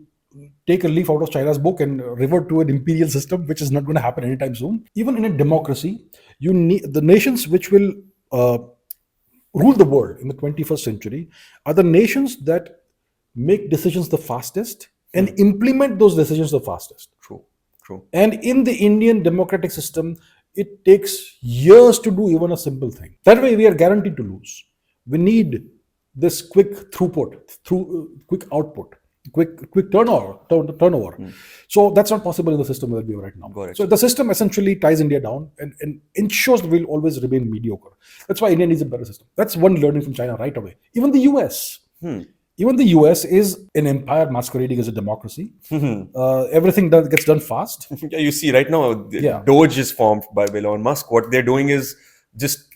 take a leaf out of China's book and revert to an imperial system, which is not going to happen anytime soon. Even in a democracy, you need the nations which will rule the world in the 21st century are the nations that make decisions the fastest and implement those decisions the fastest. True. And in the Indian democratic system, it takes years to do even a simple thing. That way, we are guaranteed to lose. We need this quick throughput, quick output, quick turnover. So that's not possible in the system where we are right now. So the system essentially ties India down and ensures we'll always remain mediocre. That's why India needs a better system. That's one learning from China right away. Even the US. Even the US is an empire masquerading as a democracy. Everything gets done fast. Yeah, you see right now, Doge is formed by Elon Musk. What they're doing is just,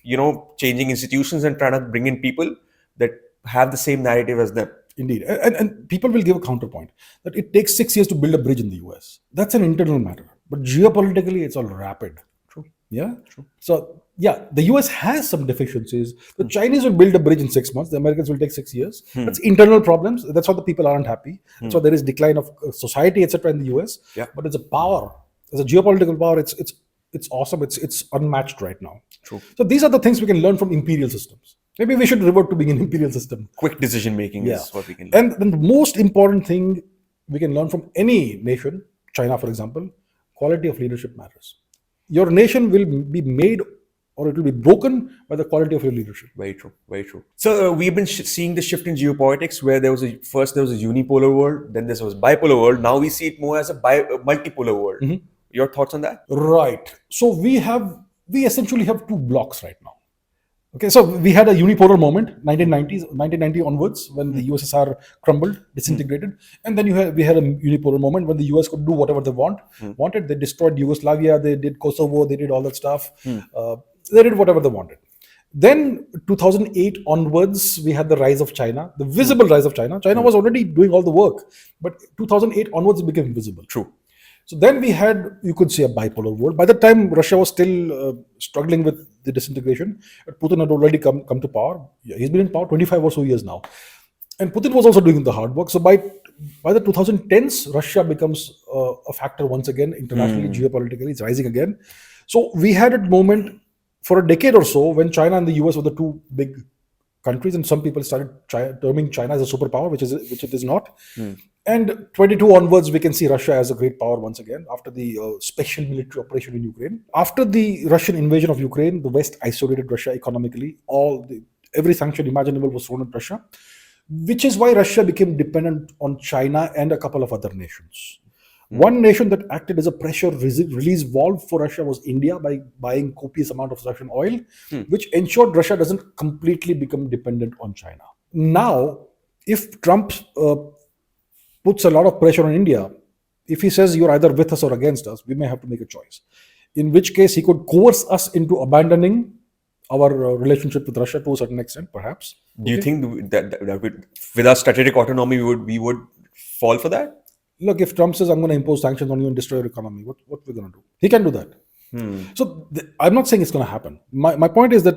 changing institutions and trying to bring in people that have the same narrative as them. Indeed. And people will give a counterpoint that it takes 6 years to build a bridge in the US. That's an internal matter. But geopolitically, it's all rapid. True. Yeah. True. So, the US has some deficiencies. The Chinese will build a bridge in 6 months. The Americans will take 6 years. That's internal problems. That's why the people aren't happy. That's why there is decline of society, etc. in the US. Yeah. But as a power, as a geopolitical power, it's awesome. It's unmatched right now. True. So these are the things we can learn from imperial systems. Maybe we should revert to being an imperial system. Quick decision making is what we can learn. And then the most important thing we can learn from any nation, China for example, quality of leadership matters. Your nation will be made or it will be broken by the quality of your leadership. Very true. Very true. So we've been seeing the shift in geopolitics where first there was a unipolar world, then there was bipolar world. Now we see it more as a multipolar world. Your thoughts on that? Right. So we essentially have two blocks right now. Okay, so we had a unipolar moment, 1990 onwards, when the USSR crumbled, disintegrated, and then we had a unipolar moment when the US could do whatever they wanted. They destroyed Yugoslavia, they did Kosovo, they did all that stuff. They did whatever they wanted. Then 2008 onwards, we had the rise of China, the visible rise of China. China was already doing all the work, but 2008 onwards it became visible. True. So then we had, you could say, a bipolar world. By the time Russia was still struggling with the disintegration, but Putin had already come to power. He's been in power 25 or so years now. And Putin was also doing the hard work. So by the 2010s, Russia becomes a factor once again, internationally, geopolitically, it's rising again. So we had a moment for a decade or so when China and the US were the two big countries, and some people started terming China as a superpower, which it is not. And 22 onwards, we can see Russia as a great power once again after the special military operation in Ukraine. After the Russian invasion of Ukraine, the West isolated Russia economically. Every sanction imaginable was thrown at Russia, which is why Russia became dependent on China and a couple of other nations. One nation that acted as a pressure release valve for Russia was India by buying copious amount of Russian oil, which ensured Russia doesn't completely become dependent on China. Now, if Trump puts a lot of pressure on India, if he says you're either with us or against us, we may have to make a choice. In which case, he could coerce us into abandoning our relationship with Russia to a certain extent, perhaps. Do you think that with our strategic autonomy, we would fall for that? Look, if Trump says, I'm going to impose sanctions on you and destroy your economy, what we're going to do? He can do that. So I'm not saying it's going to happen. My point is that,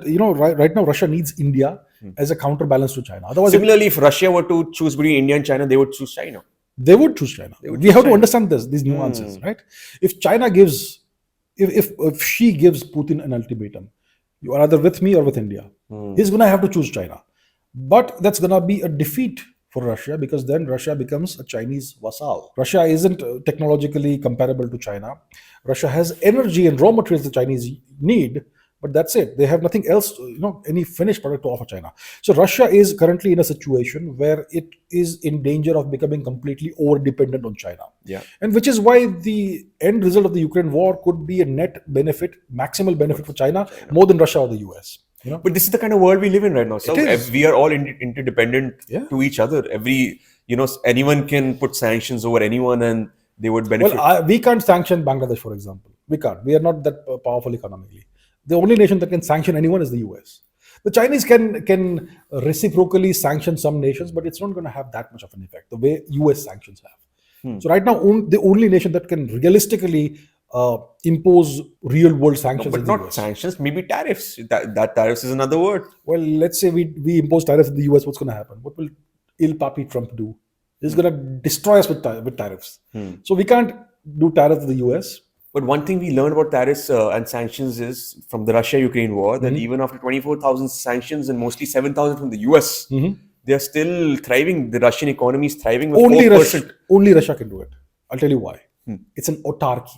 right now, Russia needs India as a counterbalance to China. Otherwise, similarly, if Russia were to choose between India and China, they would choose China. They would choose China. We have to understand these nuances, right? If China gives, if she gives Putin an ultimatum, you are either with me or with India, he's going to have to choose China. But that's going to be a defeat for Russia, because then Russia becomes a Chinese vassal. Russia isn't technologically comparable to China. Russia has energy and raw materials the Chinese need, But that's it. They have nothing else, any finished product to offer China. So Russia is currently in a situation where it is in danger of becoming completely over-dependent on China. Yeah. And which is why the end result of the Ukraine war could be a net benefit, maximal benefit for China, more than Russia or the US. But this is the kind of world we live in right now. So we are all interdependent to each other. Anyone can put sanctions over anyone and they would benefit. Well, we can't sanction Bangladesh, for example. We can't. We are not that powerful economically. The only nation that can sanction anyone is the US. The Chinese can reciprocally sanction some nations, but it's not going to have that much of an effect, the way US sanctions have. So right now, the only nation that can realistically impose real world sanctions but is the not US. Sanctions, maybe tariffs. That tariffs is another word. Well, let's say we impose tariffs in the US, what's going to happen? What will Il Papi Trump do? He's going to destroy us with tariffs. So we can't do tariffs in the US. But one thing we learned about tariffs and sanctions is from the Russia-Ukraine war that even after 24,000 sanctions and mostly 7,000 from the US, they are still thriving. The Russian economy is thriving with 4%. Only Russia can do it. I'll tell you why. It's an autarky.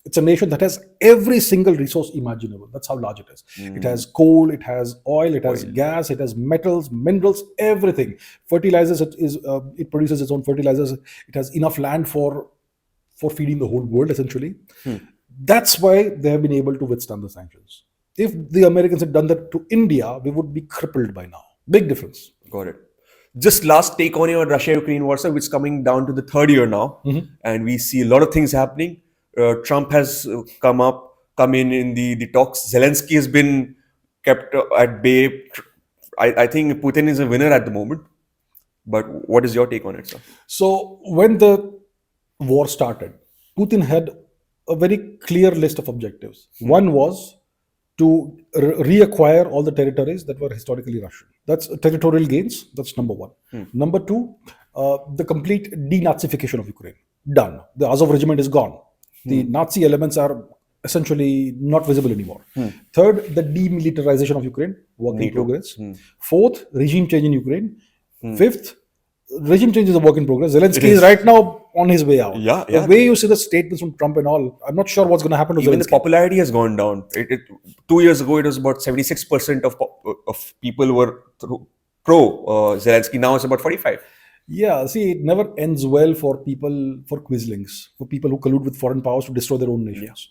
It's a nation that has every single resource imaginable. That's how large it is. It has coal, it has oil, it has gas, it has metals, minerals, everything. Fertilizers, it produces its own fertilizers. It has enough land for feeding the whole world, essentially. That's why they have been able to withstand the sanctions. If the Americans had done that to India, we would be crippled by now. Big difference. Got it. Just last take on your Russia-Ukraine war, sir, which is coming down to the third year now. And we see a lot of things happening. Trump has come in the talks. Zelensky has been kept at bay. I think Putin is a winner at the moment. But what is your take on it, sir? So when the war started, Putin had a very clear list of objectives. One was to reacquire all the territories that were historically Russian. That's territorial gains. That's number one. Number two, the complete denazification of Ukraine. Done. The Azov regiment is gone. The Nazi elements are essentially not visible anymore. Third, the demilitarization of Ukraine, work in progress. Fourth, regime change in Ukraine. Fifth, regime change is a work in progress. Zelensky is right now on his way out. The way you see the statements from Trump and all, I'm not sure what's going to happen to Even Zelensky. the popularity has gone down. 2 years ago, it was about 76% of people who were pro Zelensky. Now it's about 45. Yeah, see, it never ends well for quislings, for people who collude with foreign powers to destroy their own nations.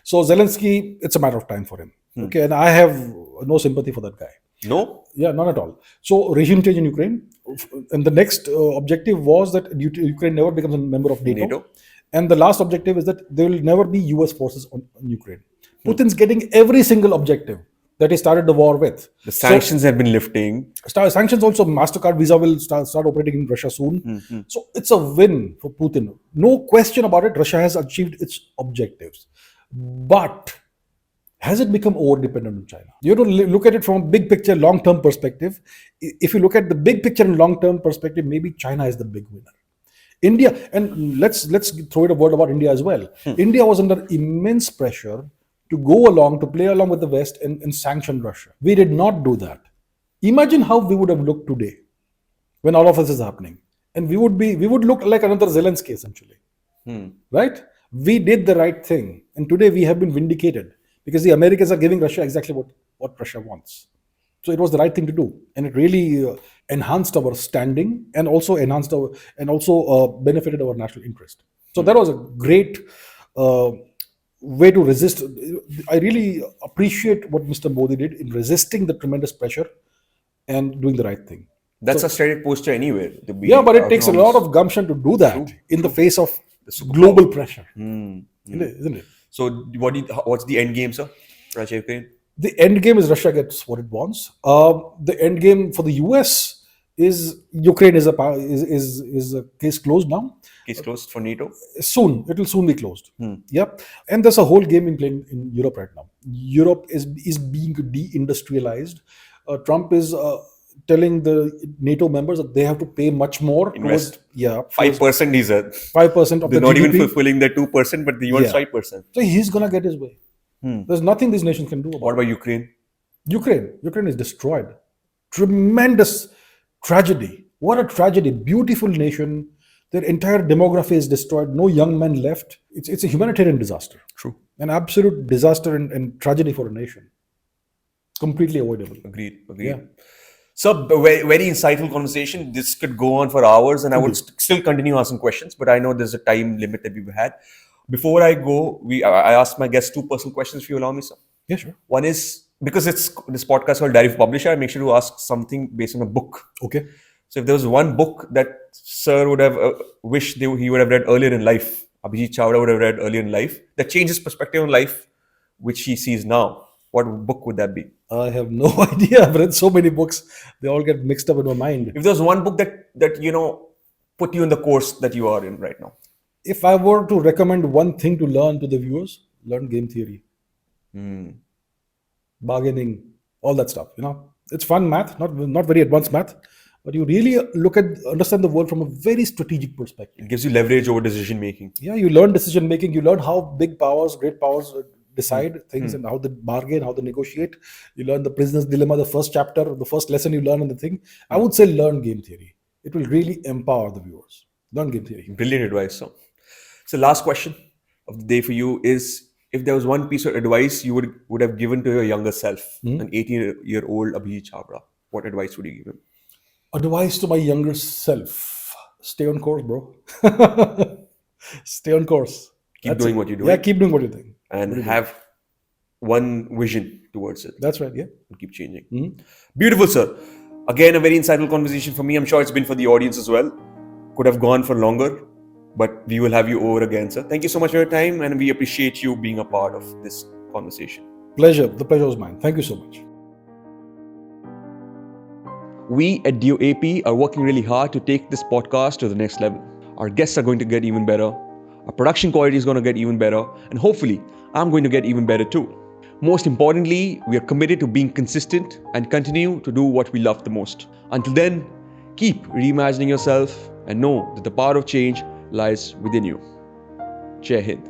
So Zelensky, it's a matter of time for him. Okay, and I have no sympathy for that guy. No? Yeah, none at all. So regime change in Ukraine, and the next objective was that Ukraine never becomes a member of NATO. And the last objective is that there will never be US forces on Ukraine. Putin's getting every single objective that he started the war with. The sanctions have been lifting. Sanctions also, MasterCard Visa will start operating in Russia soon. So it's a win for Putin. No question about it, Russia has achieved its objectives. But has it become over-dependent on China? You have to look at it from a big picture, long-term perspective. If you look at the big picture and long-term perspective, maybe China is the big winner. India, and let's throw it a word about India as well. India was under immense pressure to go along, to play along with the West and sanction Russia. We did not do that. Imagine how we would have looked today when all of this is happening. And we would look like another Zelensky, essentially. Right? We did the right thing. And today we have been vindicated because the Americans are giving Russia exactly what Russia wants. So it was the right thing to do. And it really enhanced our standing and also benefited our national interest. So that was a great way to resist. I really appreciate what Mr. Modi did in resisting the tremendous pressure and doing the right thing. That's a stated posture anyway. But it takes a lot of gumption to do that in the face of global pressure. Isn't it? So what's the end game, sir? Russia, Ukraine? The end game is Russia gets what it wants. The end game for the US is Ukraine is a case closed now. Case closed for NATO? Soon. It will soon be closed. Yep. And there's a whole game being played in Europe right now. Europe is being deindustrialized. Trump is telling the NATO members that they have to pay much more. Invest. 5%. He said. 5% of They're the not GDP. even fulfilling the 2%, but he wants 5%. So he's going to get his way. There's nothing these nations can do about it. What about Ukraine? Ukraine is destroyed. Tremendous tragedy. What a tragedy. Beautiful nation. Their entire demography is destroyed. No young men left. It's a humanitarian disaster. True. An absolute disaster and tragedy for a nation. Completely avoidable. Agreed. Yeah. So, very insightful conversation. This could go on for hours, and I would still continue asking questions, but I know there's a time limit that we've had. Before I go, I asked my guests 2 personal questions, if you allow me, sir. Yeah, sure. One is, because it's this podcast called Diary of a Publisher, I make sure to ask something based on a book. Okay. So, if there was one book that Sir would have wished he would have read earlier in life, Abhijit Chavda would have read earlier in life, that changes perspective on life, which he sees now, what book would that be? I have no idea. I've read so many books; they all get mixed up in my mind. If there's one book that put you in the course that you are in right now. If I were to recommend one thing to learn to the viewers, learn game theory, bargaining, all that stuff. It's fun math, not very advanced math, but you really understand the world from a very strategic perspective. It gives you leverage over decision making. Yeah, you learn decision making. You learn how big powers, great powers decide things and how they bargain, how they negotiate. You learn the prisoner's dilemma, the first chapter, the first lesson you learn in the thing. I would say learn game theory. It will really empower the viewers. Learn game theory. Brilliant advice, sir. So last question of the day for you is, if there was one piece of advice you would have given to your younger self, an 18-year-old Abhijit Chavda, what advice would you give him? Advice to my younger self: stay on course, bro. Stay on course. Keep doing what you're doing. Yeah, keep doing what you're doing. And have one vision towards it. That's right, yeah. And keep changing. Beautiful, sir. Again, a very insightful conversation for me. I'm sure it's been for the audience as well. Could have gone for longer, but we will have you over again, sir. Thank you so much for your time, and we appreciate you being a part of this conversation. Pleasure. The pleasure was mine. Thank you so much. We at DOAP are working really hard to take this podcast to the next level. Our guests are going to get even better. Our production quality is going to get even better. And hopefully, I'm going to get even better too. Most importantly, we are committed to being consistent and continue to do what we love the most. Until then, keep reimagining yourself and know that the power of change lies within you. Jai Hind.